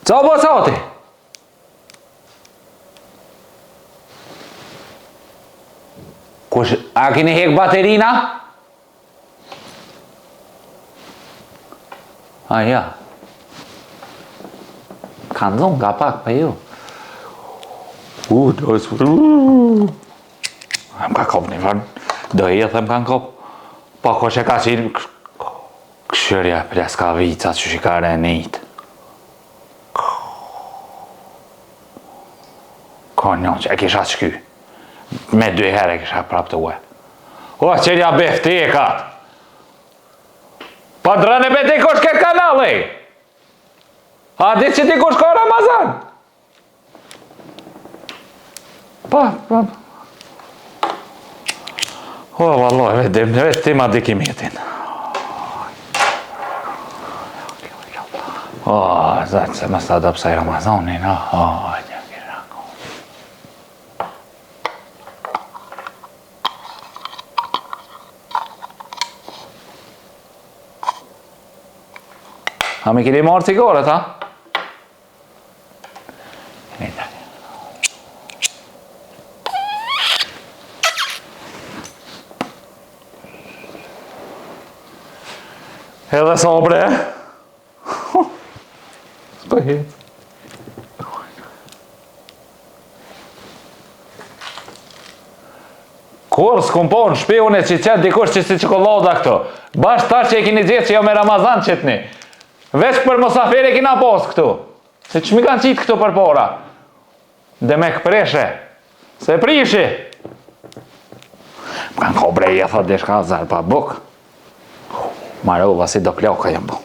Qa bo sati? Kush, a keni hek baterina? A ja. Kanë zonë ka pak për ju. Do është... Më ka kop një farë. Do e them kanë kop. Po ko që ka qenë... Këshërja pleskavica që shikare e njët. Ka njën që e kisha shky. Me 2 herë e kisha prap të uaj. O, qërja befti e katë. Pa drane me ti kush ke kanale. A di që ti kush ka Ramazan? Pa. O, valloj, vetë ma dikim jetin. O, zatë se më sta do pësaj Ramazanin, o, një kira. A mi keni marrë cigaret, ha? Edhe sobre. S'po jetë. Kur s'kom po në shpi unë që qëtë dikush që si qokolada këto. Bash ta që e kini gjithë që jo me Ramazan qëtëni. Veç për mosafiri kina posë këtu. Se që mi kanë qitë këtu për pora. Dhe me këpreshe. Se prishi. Më kanë ko breje, thot dhe shka zarë pa buk. Marova si do ploka jam bu.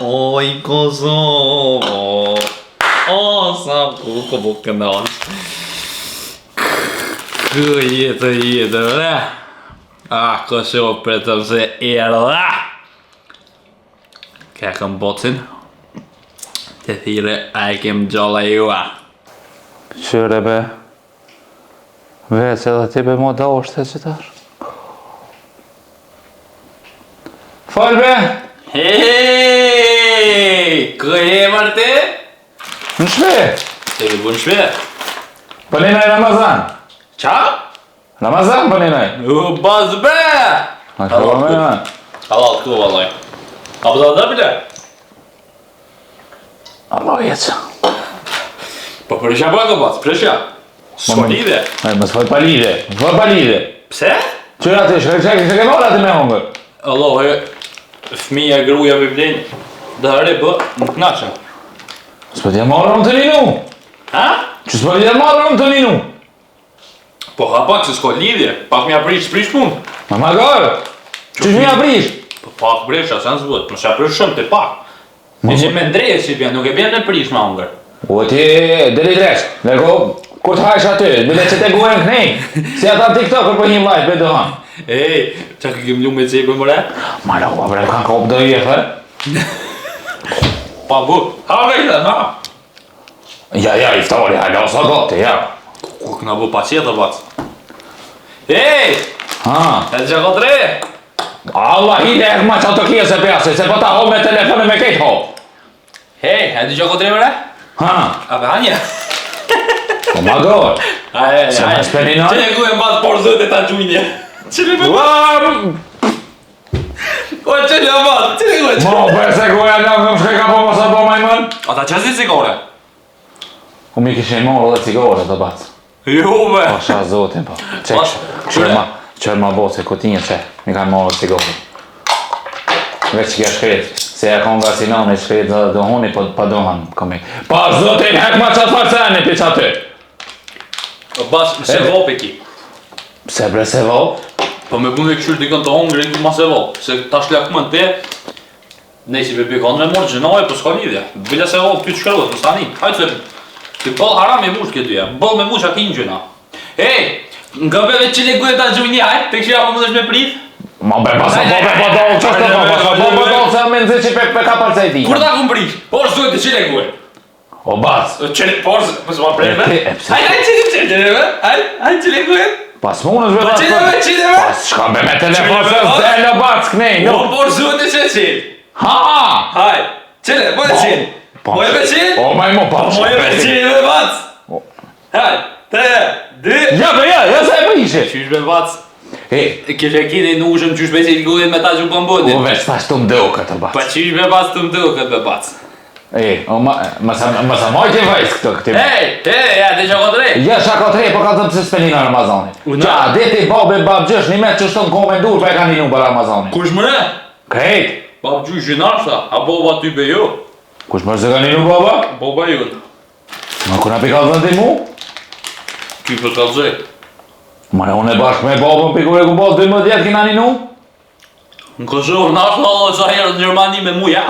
Oj, Kosovo, o, sa ku bu këndosh. Kë jetë, vre. Kosovë pretëm se erdha. Kekëm bocin. Të thire, a e kem gjalla jua. Qyre be. Vec edhe ti be mo da ushte që tash. Fal be! Hej! Kë e mërte? Në shpe! Te ke bu në shpe? Pëllinaj Ramazan! Qa? Ramazan pëllinaj! Baz be! A që po me në? Halal këtu vallaj. A po da bile? Allah jetë. Po përëshja bëka bas, përëshja. S'ko lide. Më s'foj pa lide. Pse? Qëra të shkë ke mora të me hongër? Allah, fëmija gruja me blenë. Dhe hare bë, në knaqën. S'po t'ja marrë në të linu? Ha? Që s'po t'ja marrë në të linu? Po ha pak se s'ko lidhje, pak m'ja prish punë. Ma magarë, që m'ja prish? Po pak bresha, sa në zbët, më s'ja prish shumë të pak. E që me ndrejë si bjen, nuk e bjen në prish ma hongër. O ti, deri dresh, nërko, kur t'hajsh aty, bile që te guhen kënej, si ata TikToker për një live, be dohan. Ej, qa këkim lu me cejbë mëre? Ma në ua bre, kanë kopë do i e thë? Pa buk, ha vejtë, ha? Ja, iftari, hajlo, sa gote, ja. Ku këna bu pa qetë, bac? Ej! Ha? E të qako tre? Allah, hide e këma që të kje se pjase, se po ta ho me telefone me kejt ho. Hej, e të qako tre mëre? Ha? A be hanje? Po ma gorë. Se me speninoj? Që e ku e mbas por zët e ta gjujnje? Qële me mbas? O, qële e mbas? Qële ku e qële? Mo, për se ku e nga më shkaj ka po mësa po majmën? Ata që zi cikore? U mi kishin morë dhe cigore të bacë. Jo, be! Po sha zotin, po. Qërë ma bo se kutinje që mi kanë morë dhe cigore. Veç që kja shkret. Se ja kon nga sinone shkret dhe dohoni, po pa dohan komi. Pa zotin, hek ma qatë farceni për që aty. Bas, se vop e ki. Pse bre se vo? Po me bune këshur dikën të hongrin, ma se vop. Se ta shlakmën te, Ne si be bikon me morë gjënoj, po s'ka lidhje. Bila se o pyet shkallot, mos tani. Hajde se ti boll haram me mush këtë ja. Boll me mush akin gjëna. Ej, nga beve çile gueta gjuni hajde, tek që apo më më prit. Ma be pasa po do, çfarë po do se më nxit që pe ka parë ti. Kur ta kumbrish? Por s'duhet të çile guet. O bas. Çile por, mos ma preve. Hajde çile, hajde çile guet. Pas munës vetë. Çile. Pas shka me telefon se del o bac kënej. No por s'duhet të çile. Ha! Hajde. Çile, po çile. Po e çile. O më mo pa. Po e çile me vac. Hajde. 3, 2. Ja se e prishe. Qysh me vac. E, Kishe kini në ushëm qysh besi të guhet me ta që pëmbodin. o veç tash të mdeu këtë bac. Pa qysh me vac të mdëu këtë me vac. E, o ma sa mojtë e vajzë këtë. Ja, të që këtë rej. Ja, shako të po ka të pëse s'pelin Ramazani. Una. Ja, deti babe babgjësh, një me që shtë në kome ndur, pa e ka një në për Ramazani. Kush më ne? Krejt. Bab gjysh gjinashta, a boba ty be jo? Kush mërë se ka një në baba? Boba jo. Ma kuna pi ka dhëndi mu? Ty për kalzej. Ma ne unë e bashkë me babën pi kur e ku bos 12 kina një në? Në Kosovë nashta dhe sa herë në Gjermani me mu ja.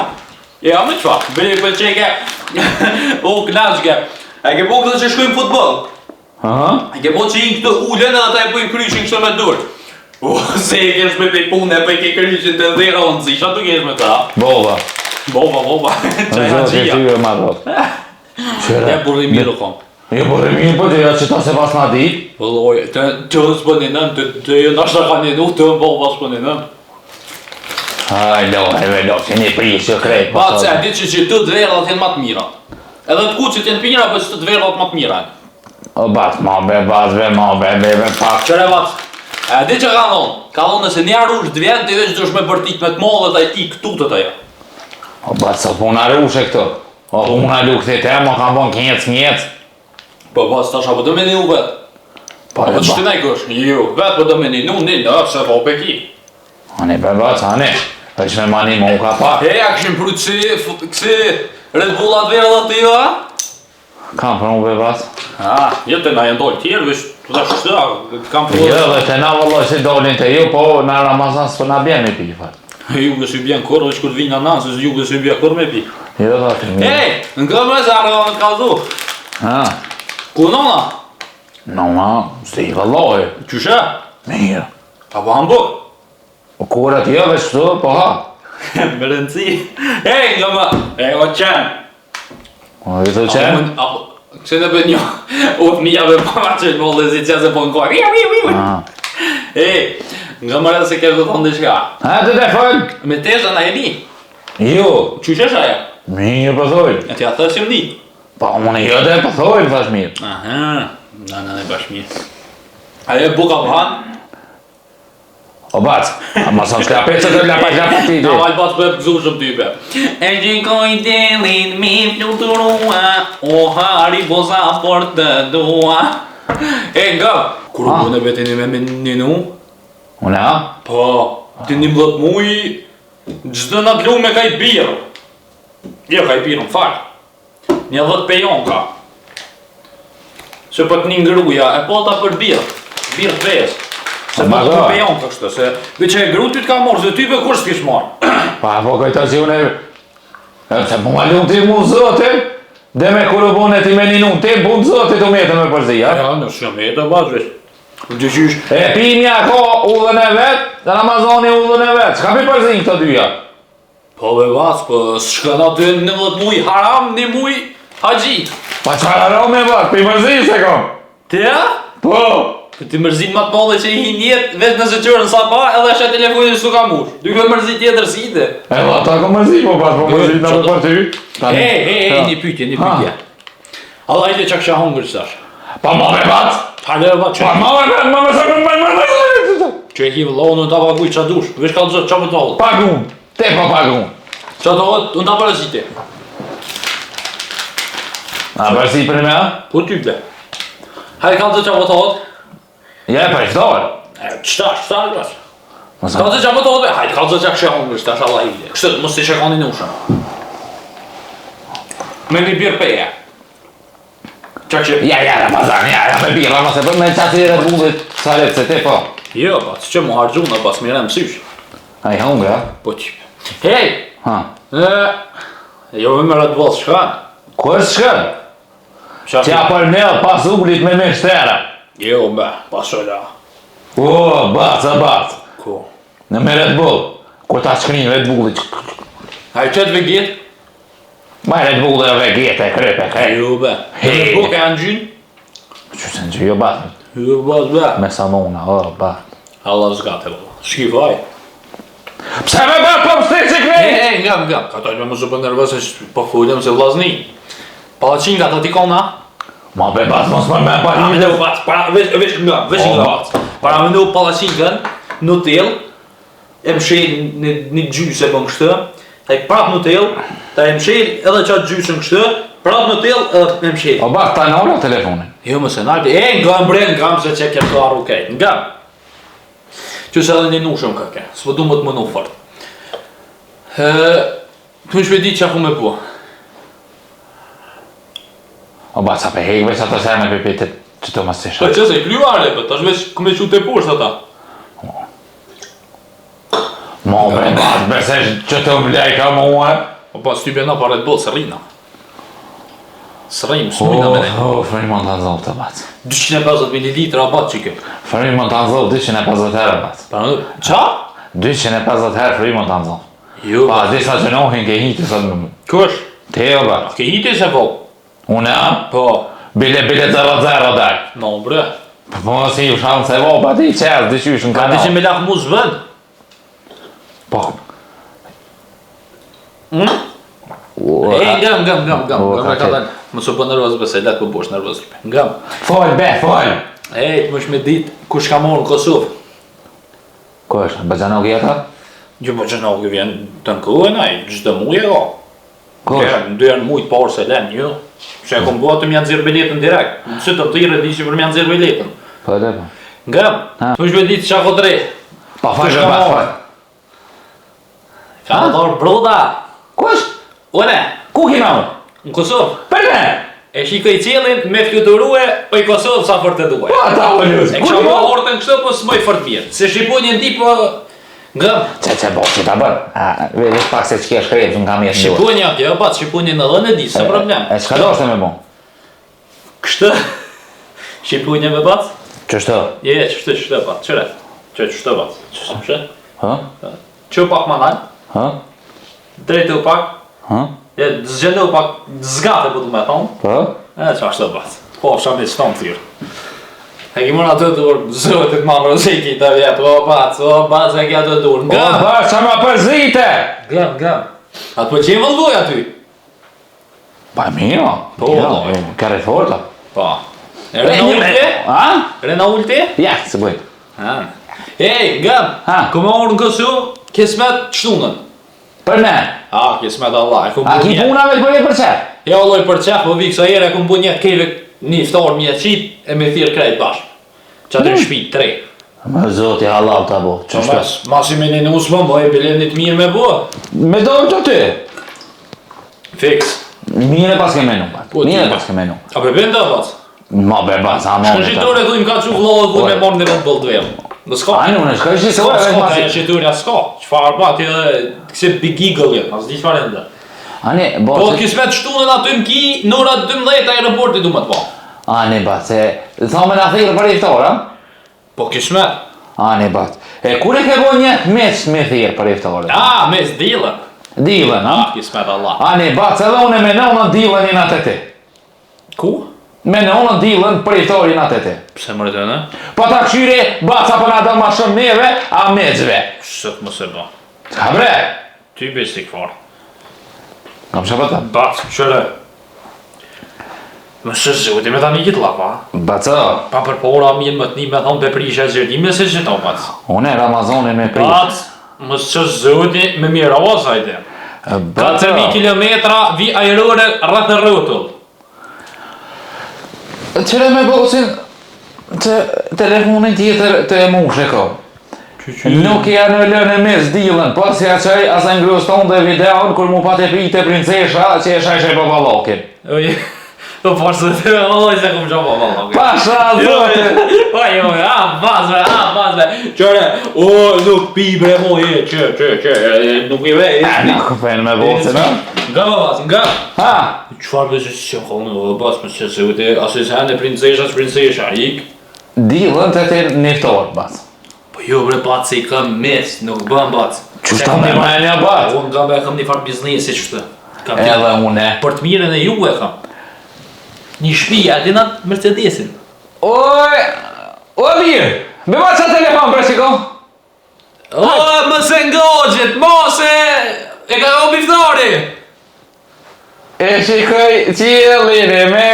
Ja, me qfa? Bëri për qeke. O, knashke. E ke po këtë që shkojmë futbol. Aha. E ke po që i këtë ullën edhe ta e pojnë kryshin kështë me dur. O, se e kesh me pej punë e pej ke kryshin të dhera o nëzi, qa të kesh me ta? Boba. Boba, qaj Në zotë e haqia. tyre ma dhot. E burri mirë kom. Jo, po dhe mirë, po dhe ja që ta se pas na dit. Vëlloj, të s'po një nëm, të jo nashta ka një nuk, të boba s'po një nëm. Aj, lo, që një prish që krejt. Ba, që e di që të dverët jenë matë mira. Edhe të kuqët jenë pira, për që të dverët matë mira. O bat, ma be, pak. Qëre bat, e di që ka thonë nëse një arush dvjen, të veç dush me bërtit me të mollë dhe i këtu të të ja. O bat, sa puna rushe këto. O puna lukët e te, ma kam bon kjec. Po pas, tash apo do me një u vetë. Po Apo që të nej kësh, jo, vetë po do me një, nuk një, se po pe ki. Ani be bat, ani. Veç me mani mu ka pak. E, ja këshim pru kësi Red Bullat verë dhe të jo, a? Kam për mu be bat. Jetë na jenë dojnë tjerë, vesh të da shështë, kam pru Jo, dhe të na vëlloj si dolin të ju, po në Ramazan s'po na bjen me pi, fat. Juge s'y bjen kur, veç kur t'vinë në se juge s'y bjen kur me pi. Jo, dhe të mirë. Ej, në këtë me se arë në kaldu. Ha, Ku nona? nona, s'ti vëlloj. Qyshe? Mirë. Apo hambuk? O kurat jo, veç të, po ha. Me rëndësi. Ej, nga më, o qenë. O, i të qenë? Kështë në bët një, u fëmija me pa që në mollë si që se po në kohë. Ej, nga më rëndë se kesh do thonë dhe shka. Ha, të te fëll? Me tesha na e ni. Jo. Qyshe shaja? Mirë, pëthoj. E t'ja thësim ni. Pa, unë jo dhe pëthoj, thash mirë. Aha, në bash mirë. Ajo buka pëhan? O bat, a ma son shka pecë të la pa ti Na valë pas për gëzu shumë type. E gjikoj delin mi fluturua, o hari boza por të dua. E nga, kur u në vetin me një nu? Unë ha? Po, ti 11 muj, gjithë në blu me kaj birë. Jo, kaj birë më farë. 10 pejon ka. Se për të një ngruja, e po ta për birë. Birë të vesë. Se po të pejon të kështë, se dhe që e gru ty t'ka morë, dhe ty për kur s'kish marë. Pa, po këta që unë e... Se po ma lunë ti mu zote, dhe me kërë bune ti me një nunë, ti punë zote të metën me përzi, ja? Ja, në shumë e të bazëvesh. Gjyqysh. E pimja ka udhën e vetë, dhe Ramazani udhën e vetë, s'ka pi përzi këto dyja? Po be vas, po s'ka në ty 11 muj haram, 1 muj haji. Pa qara ro me vatë, pi përzi se kom? Te ja? Po! Për ti mërzin ma të molle që i hin jetë, vetë nëse qërën sa pa, edhe ashe telefonin s'u ka mush. Dyke mërzit tjetër si ide. E va, ta ka mërzi, po pas, po mërzit në për ty. Një pytje. Allah hajde që kësha hongër qëtash. Pa ma me vatë! Hajde va që. Pa ma me vatë, ma me sa me Që e ki vëllohë në ta paguj qa dush, vesh ka të zëtë qa më të hollë. Pagun, te pa pagun. Qa të hollë, unë ta përëzite. A përsi për me a? Po type. Hajde ka të zëtë qa më të hollë. Ja, pa i shtorë. Qëta, glas. Ka të zëtë qa më të hollë, hajde ka të zëtë qa kësha hongër qëtash Allah ide. Kështë, mos të shekoni në ushën. Me një birë peje. Qa që? Ja, Ramazan, ja, me birra, ma se për me qati i redbullit, sa letë se te po. Jo, pas që mu hargjuna pas mire mësysh. A i hongë, ja? Po type. Hej! Ha. Jo me Red Bull shkan. Ku është shkën? Tja për ne pas ullit me me shtera. Jo me, pasola. O, bac. Ku? Në me Red Bull. Kur ta shkrin Red Bullit. Hajë qëtë vegjet? Ma Red Bull dhe veget e krype. Jo be. Red Bull ka janë gjynë? Që se në që jo bat. Jo be. Me salona, o, bat. Allah zgate valla. Shkifaj. Pse me bat po mështi që krej? Ngam. Ka taj me më zë për nervës e po fullem se vlazni. Palacin ka të t'i kona? Ma be bat mos më me Para bari. me ndu bat, veç ngam. Para me ndu palacin në tel, e më shenj një gjysë e bën kështë, ta i prap në tel, ta i më shenj edhe qatë gjysën kështë, prap në tel edhe më shenj. O bat, ta në ola telefonin. Jo më se nalpi, ngam se që ke të arru kejt, ngam. Që se edhe një nushëm ka ke, s'po du më të mënu fort. Të më shpedi që aku me po. O bat, sa pe hejve sa të seme për pitit që të mas të Po shë. që se kryuare, për tash veç këme që të poshtë ata. Mo bre bat, besesh që të mblej ka mua. O pa, s'ty bjena pa Red Bull, së rrina. Së rrim, s'mujna me ne. O, frimon të nëzohë të bat. 250 ml abat që kjo. Frimon të nëzohë 250 herë bat. Pa në, qa? 250 herë frimon të nëzohë. Jo, Pa, disa që nohin ke hitë sot në më. kush? Te o bat. Ke hiti se po? Une a? Po. Bile 0-0 dalë. No, bre. Po si u shanë se vo, pa ti qërë, dyqysh në Ka kanal. 200 lak mu zbën? Po. Ngam. O, Ngam ka e ka dalë. Më së bë nervës bëse, letë po bosh nervës lipe. Ngam. Fol, be, fol. Të më shme dit kush ka morë në Kosovë. Ko është, Bazanogi ata? Jo më që në vjen të në kohën, gjithë muje ka. Ko është? Në dyre në mujtë parë se len, jo. Që e kom bua të mjanë zirë biletën direkt. Në sytë të tjere di që për mjanë zirë biletën. Po dhe po. Ngam, të më shme dit që ako dre. Pa fol, Kush be, ka bat, marrë? fol. Ka më dorë broda. Ko është? One, Ku kina unë? në Kosovë. Për ne? E shikoj qelin me fluturue, po i Kosovë sa fort e duaj. Po ata u lësë. E kësha po hortën kështë, po s'moj fort mirë. Se Shqiponjën di, po... Ngëm. Që bo, që ta bërë? Vesh pak se që kje shkrejtë, unë kam jetë një. Shqiponja, kjo pat, Shqiponjën edhe në di, s'e problem. E qka do është me bo? Kështë? Shqiponjën me pat? Qështë? Je, qështë pat, qëre? Qështë pat? Qështë? Hë? Që pak ma nalë? Hë? Drejtë u pak? Hë? Je, zgjende u pak, zgate po du me thonë? Po? E, që ashtë pat? Po, fsha me qëton thyrë. E ki mërë atë dur, zëtë të mamë rëziki të vjetë, o bat, se ki atë dur. O, bërë, që ma përzite! Ngëm. Atë po qenë vëlluj aty? Pa, mino. Po, vëlloj. Kare forta. Po. Re na ulte? A? Re na ulte? Ja, se bëjt. Ej, ngëm. Ha? Këmë orë në kësu, kismet qëtunën. Për ne? Kismet Allah, e A ki punave të bëjë për që? Ja, loj për qef, po vi kësa jere, e këmë bu një keve një iftarë mje qit, e me thirë krejt bashkë. Që atë në shpi, 3. Më zoti halal të bo. Masi me një në usë më, e bilenit mirë me bo. Me dojmë të ty. Fix. Mire pas ke menu. Po, Mire ti, pas ke menu. A pe bëndë të pas? Ma berba, sa më Shkën shqitore dhujmë ka që vlohë dhujmë me morë në rëndë bëllë dvejmë. Në s'ka? Ajnë, unë shkoj që se S'ka, ojë, s'ka, e shqitore, s'ka. Qfarë ba, ti dhe këse big eagle jetë, as di qfarë e ndë. Ani, bo, Po, kismet shtunën aty më ki, në orat 12 aeroporti du më të pa. Ani, bat, se thome na thirë për iftar, a? Po, kismet. Ani, bat. E kur e ke bo një mes me thirë për iftar? Mes dilën. Dilën, a? Kismet Allah. Ani, bat, se dhe une me nënën dilën i natë ti. Ku? Me nënën dilën për iftar i natë ti. Pse më rëtë në? Po ta këshyri, bat, sa për nga do ma shumë neve, a mezve. Sëtë më se ba. Ka bre? Ty bes t'i këfarë. Kam që pëtë? Bat, qëre. Më së zëti me ta një kitë lapa. Bat, so, Pa për pora mirë më t'ni me thonë për prishe zërdi me se që to, bat. une Ramazonin me prish. Bat, më së zëti me mira o sajte. 4.000 kilometra vi aerore rrëth e rëtull. Qëre me bosin të telefonin tjetër të e mushe ko. Nuk janë në lënë e mes dilën, pas ja qaj asa ngrës tonë dhe videon, kur mu pa të prite princesha që e shaj baba lokin. Po pasë të oj se kom qopa valla. Pasha zotin. Jo, bazme. Qëre, o, nuk pi bre mo, nuk i ve. Në këpen me vocën, ha? Nga babas, nga. Ha? Qfar për që që këllë në bas, për që se ujte, asë se hende princesha, ik. Dilën të të niftor, bas. Po jo bre bat se i kam mes, nuk bën bat. Qështa me menja bat? Unë nga be kam një farë biznesi qështë. Edhe une. Për të mirën e ju e kam. Një shpi, a dinat Mercedesin. Oj, o mirë, me ba qa telefon për shiko? O, më se ngogjit, mose, e ka o biftari. E shikoj qilini me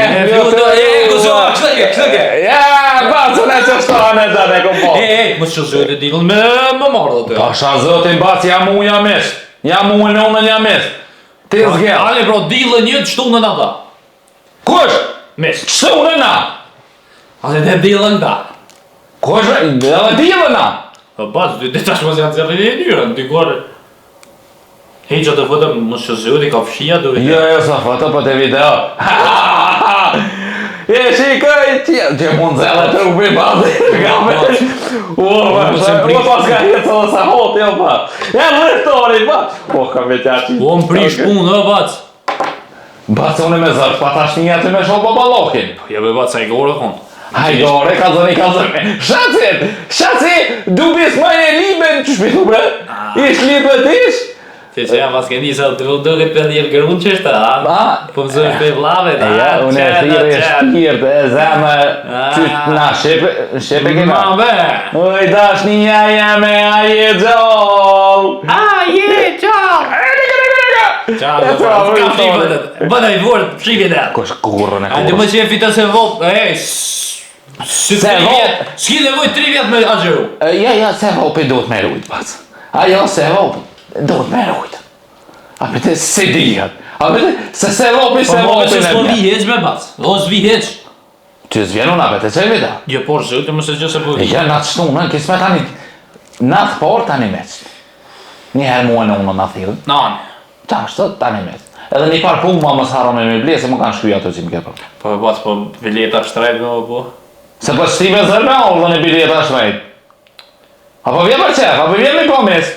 kështë ke. Ja, bacën e që shtonë e të ne kom po. Më që zëtë dilën me më marrë dhe të. Pasha zotin bac, jam unë jam ish. Jam unë në unën jam ish. Ti zgjell. Ale bro, dilën një të shtunën ata. Kush? Mes. Shtunë na. Ale dhe dilën da. Kush? Dhe dilën na. Bas, dhe tash mos janë zërën e njërën, dy gore. Hej që të fëtëm, më që zëtë ka fshia duke. Jo, sa foto për të video. E shikoj që mund zelle të ubi bazi. O, pas ka jetë dhe sa hot, jo pa. E rëftori, pa. O, ka me qashi. O, më prish punë, bac. Bac, unë me zërë, pa tash një të me shohë pa balokin. Jebe bac, a i gore konë. Hajgore, ka zëni. Shacit, dubis ma e liben, që shpitu bre? Ish libet ish? Se që jam paske njësa të duke për njërë gërun qështë, a? Po më zërë për vlavet, a? Ja, unë e thire e shpirt, e zemë, qytë na, shepe kena. Ma be! Oj, dash një jeme, aje gjall! Aje gjall! Qallë, ka fri bëtët, bëna i vorë, shikit e. Kosh kurrën e A të më që e fita se vop, se 3 vjet, s'ki dhe vojt 3 vjet me agjeru. Ja, se vopi duhet me rujt, bac. Ajo, se vopi duhet me rujt. A pëte se dihat. A pëte se vopi Po më se në s'po vi bjet. heq me bac, o s'vi heq. Që s'vjen unë, a pëte që e vida? Jo, por zëtë më se që se po vi. Ja, natë shtunën, kësme tani, natë por tani meq. Njëherë muën e unë në thirën. Nani. Ta është tani meq. Edhe një par punë ma mësë haron me ble, se më kanë shkuja të që më kepër. Po e bac, po bileta shtrejt me po. Se për shtive zërë me orë dhe në biljeta shvejt. Apo vjen për qef, apo vjen me po mes.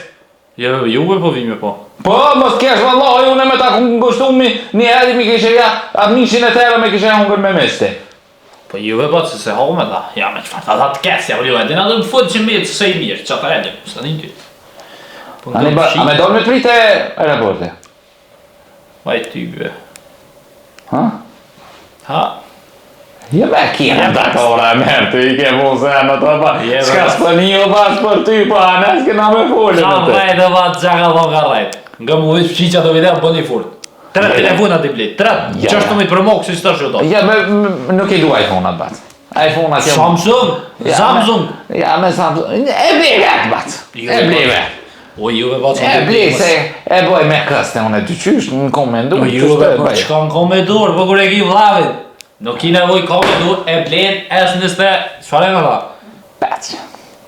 Jo, juve po vi me po. Po, mos kesh vallaj, unë me ta ngushtu një heri mi kishe ja, atë mishin e tërë me kishe hungër me mesti. Po juve bac, se ho me ta. Ja, me qëfar ta të kesja, po juve, dina dhe më fëtë që mirë, se i mirë, që ta edhim, së një ty. A me dorë me të rritë e aeroporti? Vaj ty, be. Ha? Ha? Je me kina datora e merë, ty i ke mund se në të pa, s'ka s'pënio pas për ty, pa, ne s'kena me folën Ka në të. rajt e bac, gjaka po ka rajt. Nga mu veç pëqiqa të video, bëni furt. 3 telefonat i blit, 3, që është të me promok, si s'ta shëto. Ja, nuk i du iPhone-at, bat. iPhone-at jem... Samsung, Samsung. Ja, me Samsung, e bli vetë, bat. E bli vetë. O juve bac, E bli, se e boj me këste, unë e dy qysh në komendu, O juve, po qka në komedur, po kur e ki vlavit. Nuk ki nevoj komedur, e blen, S20, qfar e në ta? 500.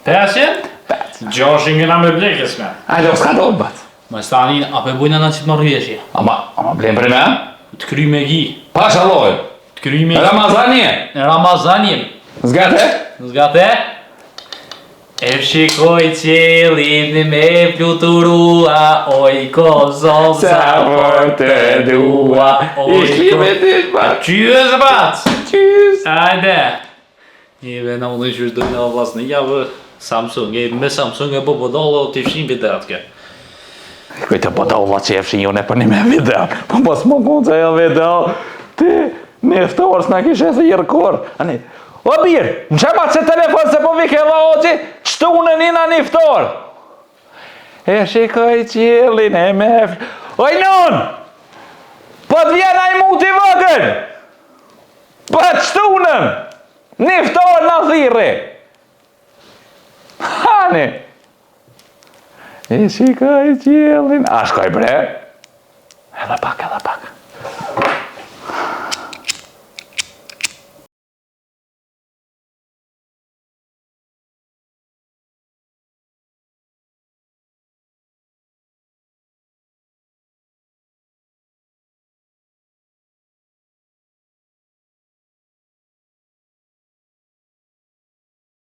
500? 500. 600 ngina me blekës me. Ajde, o s'ka dojnë, bat. Ma stanin, ape bujna na qitë më rrjeshje. Ama blen për me? Të kry me gi. Pasha loj. Të kry me... Ramazanie. Ramazanim. Zgate? Zgate? E shikoj qelin me fluturua, oj Kosovë sa për të dua. Ish libe t'ish, bat. Qyës bac! Qysh. Ajde! Njëve në unë qysh dojnë në vlasë në javë Samsung, me Samsung e po dollë t'i fshin videat ke. Kujtë po dollë që e fshin ju ne për një me video. Po mos më kunë që e video. Ti, me eftorë s'na kishe se jërkur. Ani, o birë, në që ma që telefon se po vike dha oqi, qëtu në nina një ftorë. E shikoj qilin e me... Oj nun! Po t'vjen a i muti vëgën! Po qëtu nën! Një ftorë në thiri! Hani! E shikoj qilin... A shkoj bre? Edhe pak